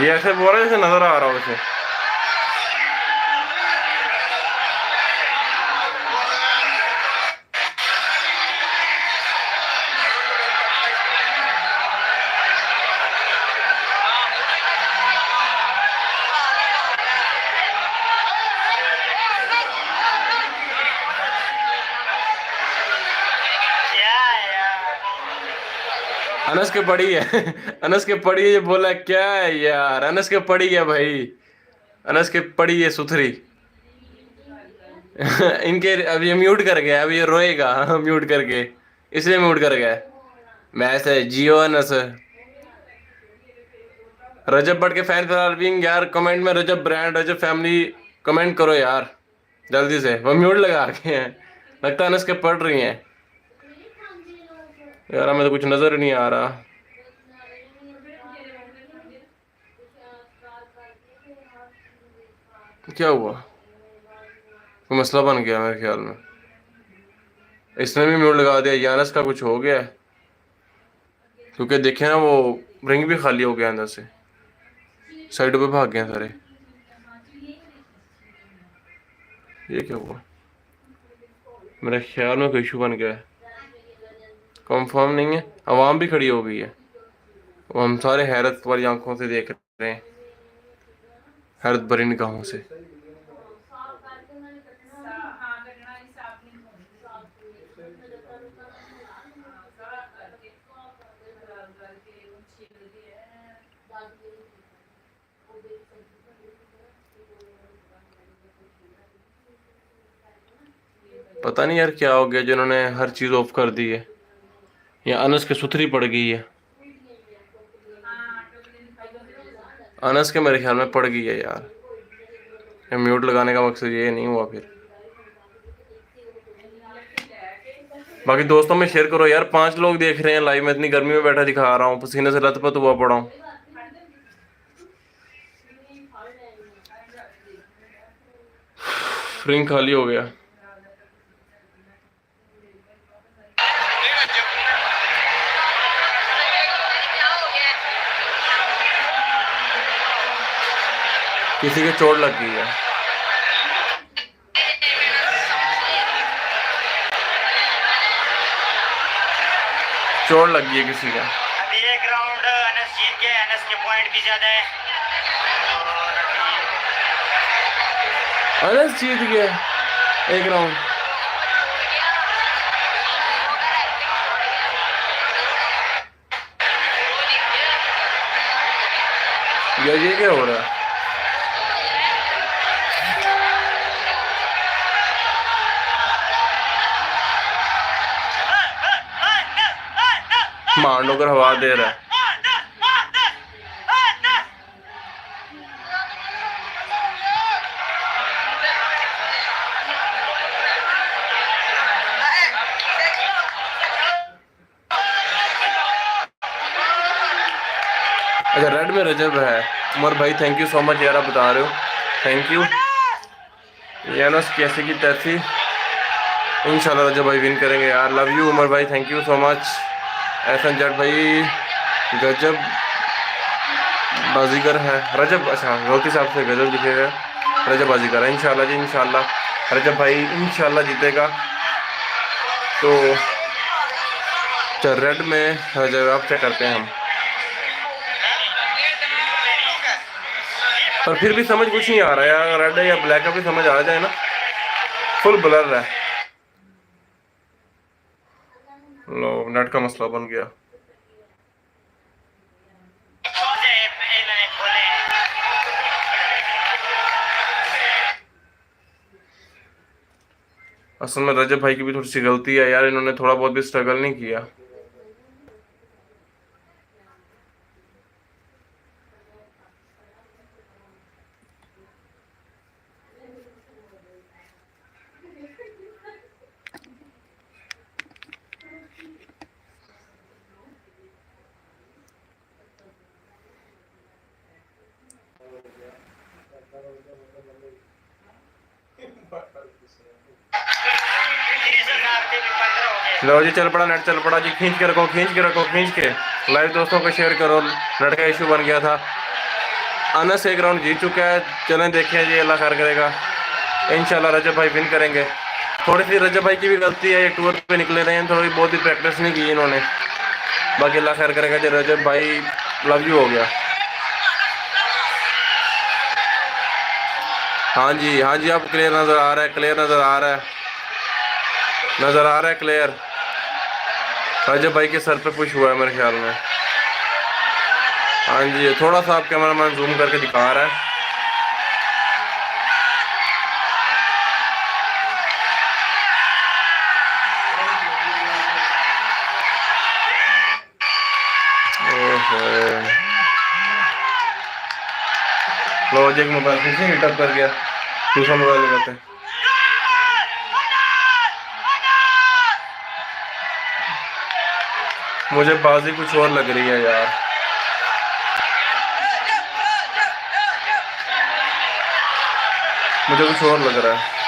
ये ऐसे बोल रहा है जैसे नजर आ रहा हो उसे। क्या यार, अनस के पड़ी है अनस के पड़ी है, ये बोला क्या है यार। अनस के पड़ी है भाई, अनस के पड़ी है सुथरी इनके अब ये म्यूट कर गया, अब ये रोएगा म्यूट करके, इसलिए म्यूट कर गया। मैं ऐसे जियो अनस। रजब भट्ट के फैन फॉलोइंग यार, कमेंट में रजब ब्रांड रजब फैमिली कमेंट करो यार जल्दी से। वो म्यूट लगा के हैं, लगता है अनस के पढ़ रही हैं यार, हमें तो कुछ नजर नहीं आ रहा। क्या हुआ, कोई मसला बन गया मेरे ख्याल में। इसने भी म्यूट लगा दिया, यानस का कुछ हो गया है, क्योंकि देखे ना वो रिंग भी खाली हो गया अंदर से, साइडों पे भाग गए सारे। ये क्या हुआ, मेरे ख्याल में कोई इशू बन गया है, कंफर्म नहीं है। आवाम भी खड़ी हो गई है, वो हम सारे हैरत वाली आंखों से देख रहे हैं, हैरत भरी निगाहों से। पता नहीं यार क्या हो गया जिन्होंने हर चीज़ ऑफ कर दी है, या अनस के सुथरी पड़ गई है। अनस के मेरे ख्याल में पड़ गई है यार, ये म्यूट लगाने का मकसद ये नहीं हुआ फिर। बाकी दोस्तों में शेयर करो यार, 5 लोग देख रहे हैं लाइव में, इतनी गर्मी में बैठा दिखा रहा हूँ, पसीने से लथपथ हुआ पड़ा हूँ। रिंग खाली हो गया। किसी के चोट लग गई है, चोट लग गई है किसी का। अभी एक राउंड अनस जीत गया, अनस के पॉइंट भी ज्यादा है। अनस जीत गया एक राउंड। ये क्या हो रहा है। मांडो कर हवा दे रहा है। अच्छा रेड में रजब है। उमर भाई थैंक यू सो मच यार, आप बता रहे हो, थैंक यू। यानस कैसे की तैसी, इंशाल्लाह रजब भाई विन करेंगे यार। लव यू उमर भाई, thank you so much. Ehsan Jatt भाई गजब बाजीगर है रजब, अच्छा गलती साहब से गजब लिखेगा, रजब बाजीगर है। इंशाल्लाह जी इंशाल्लाह रजब भाई इंशाल्लाह जीतेगा। तो चल रेड में रजब आप चेक करते हैं हम, पर फिर भी समझ कुछ नहीं आ रहा है यार, रेड है या ब्लैक का भी समझ आ जाए ना, फुल ब्लर है। लो नेट का मसला बन गया। असल में रजब भाई की भी थोड़ी सी गलती है यार, इन्होंने थोड़ा बहुत भी स्ट्रगल नहीं किया। लो जी चल पड़ा, नेट चल पड़ा जी, खींच के रखो खींच के रखो खींच के। लाइव दोस्तों को शेयर करो, नेट का इशू बन गया था। अनस एक राउंड जीत चुका है। चलें देखें जी, अल्लाह खैर करेगा। इंशाल्लाह रजब भाई विन करेंगे। थोड़ी सी रजब भाई की भी गलती है, ये टूर पे निकले रहे हैं, थोड़ी बहुत ही प्रैक्टिस नहीं की इन्होंने। बाकी अल्लाह खैर करेगा जी। रजब भाई लव यू हो गया। हाँ जी, हाँ जी, अब क्लियर नज़र आ रहा है, क्लियर नज़र आ रहा है, नज़र आ रहा है क्लियर। रजब भाई के सर पे पुश हुआ है मेरे ख्याल में। हाँ जी, थोड़ा सा आप कैमरामैन जूम करके दिखा रहा है। लो जी, एक मोबाइल फिर से हीटअप कर गया, दूसरा मोबाइल लगाते हैं। मुझे बाजी कुछ और लग रही है यार। मुझे कुछ और लग रहा है।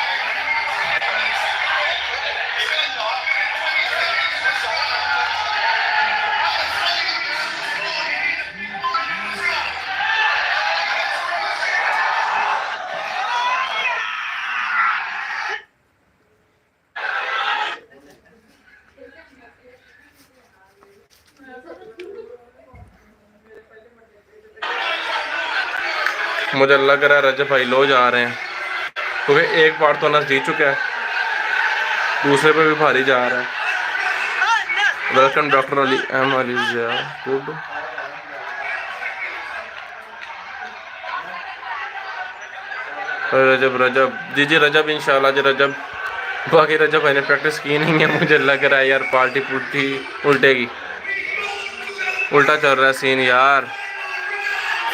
मुझे लग रहा है रजब भाई लो जा रहे हैं, क्योंकि एक पार्ट तो अनस जीत चुका है, दूसरे पे भी भारी जा रहा है। Welcome doctor Ali M Ali good. Rajab Rajab ji ji Rajab इंशाल्लाह जी रजब। बाकी रजब भाई ने प्रैक्टिस की नहीं है, मुझे लग रहा है यार पार्टी पुर्टी उल्टेगी, उल्टा चल रहा है सीन यार।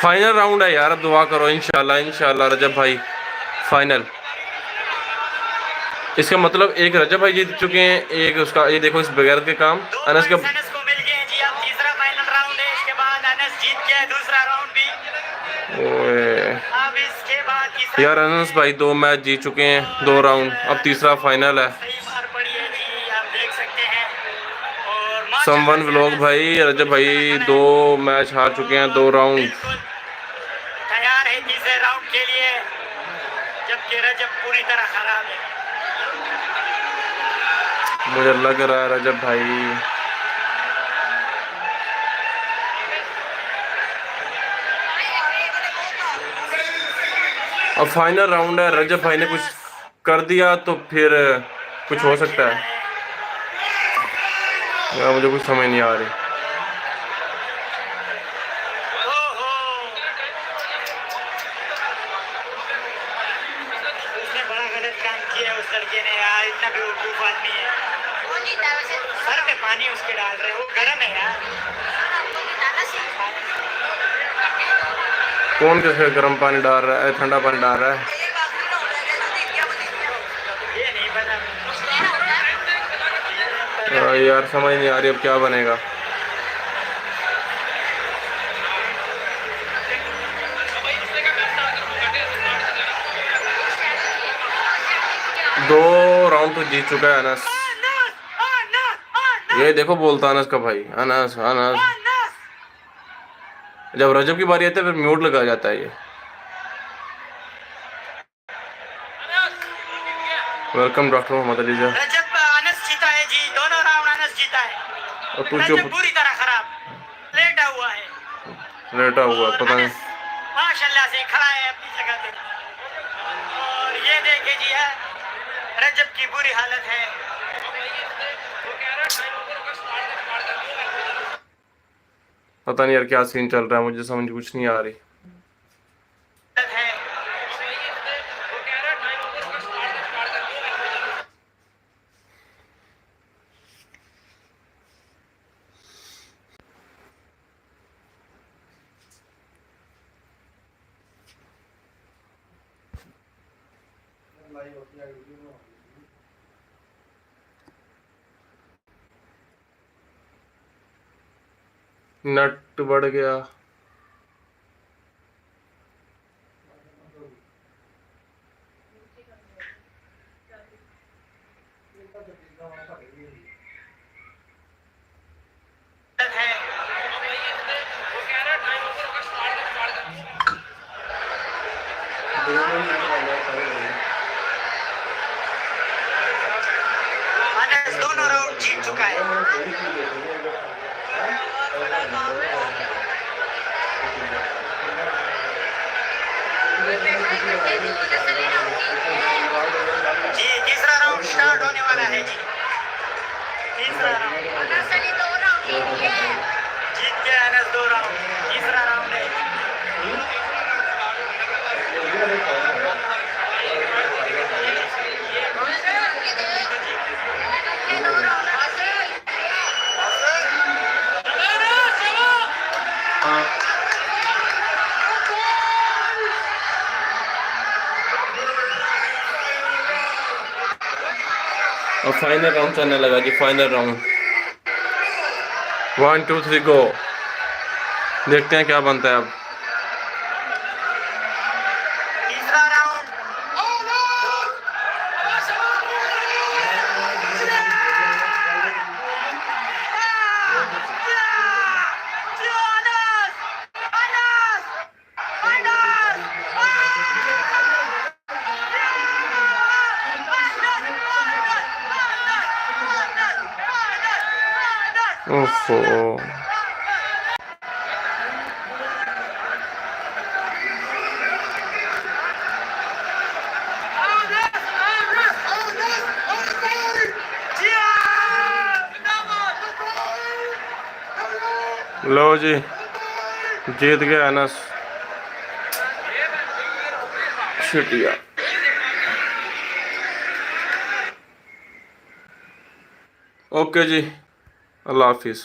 फाइनल राउंड है यार, अब दुआ करो इंशाल्लाह इंशाल्लाह रजब भाई फाइनल। इसका मतलब एक रजब भाई जीत चुके हैं, एक उसका ये देखो इस बगैर के काम अनस का। अनस को मिल गए जी। अब तीसरा फाइनल राउंड है, इसके बाद अनस जीत गया दूसरा राउंड भी। ओए अब इसके बाद तीसरा यार अनस भाई 2 मैच जीत चुके हैं, 2 राउंड, अब तीसरा फाइनल है। सही मार पड़ी है जी, आप देख सकते हैं। और समवन व्लॉग भाई, रजब भाई 2 मैच हार चुके हैं, 2 राउंड। बिल्कुल तैयार है तीसरे राउंड के लिए, जबकि रजब पूरी तरह खराब है। मुझे लग रहा है रजब भाई अब फाइनल राउंड है, रजब भाई ने कुछ कर दिया तो फिर कुछ हो सकता है यार, मुझे कुछ समझ नहीं आ रही। ओहो, उसने बड़ा गलत काम किया उस लड़के ने यार, इतना बेवकूफ आदमी है। सर में पानी उसके डाल रहे, वो गर्म है यार। कौन किसके गर्म पानी डाल रहा है, ठंडा पानी डाल रहा है? ये नहीं पता। यार समझ नहीं आ रही अब क्या बनेगा। दो राउंड तो जीत चुका है अनस। ये देखो बोलता अनस का भाई, अनस अनस। जब रजब की बारी आती है फिर म्यूट लगा जाता है ये। वेलकम डॉक्टर मोहम्मद अली जा। रजब अनस जीता है जी, दोनों राउंड अनस जीता है। और तू रजब चुप पूरी तरह खराब, लेटा हुआ है। लेटा हुआ पता नहीं। अनस माशाल्लाह से खड़ा है अपनी जगह पे। और ये देखे जी है, रजब की बुरी हालत है। पता नहीं यार क्या सीन चल रहा है, मुझे समझ कुछ नहीं आ रही। नट बढ़ गया। अनस दोनों राउंड जीत चुका है। जी तीसरा राउंड स्टार्ट होने वाला है जी। तीसरा राउंड जीत गया अनस 2 राउंड। तीसरा राउंड है। अब फाइनल राउंड चलने लगा जी। फाइनल राउंड 1 2 3 गो। देखते हैं क्या बनता है अब। तीसरा राउंड ओहो, लो जी, जीत गया अनस। शुक्रिया। ओके जी, अल्लाह हाफिज़।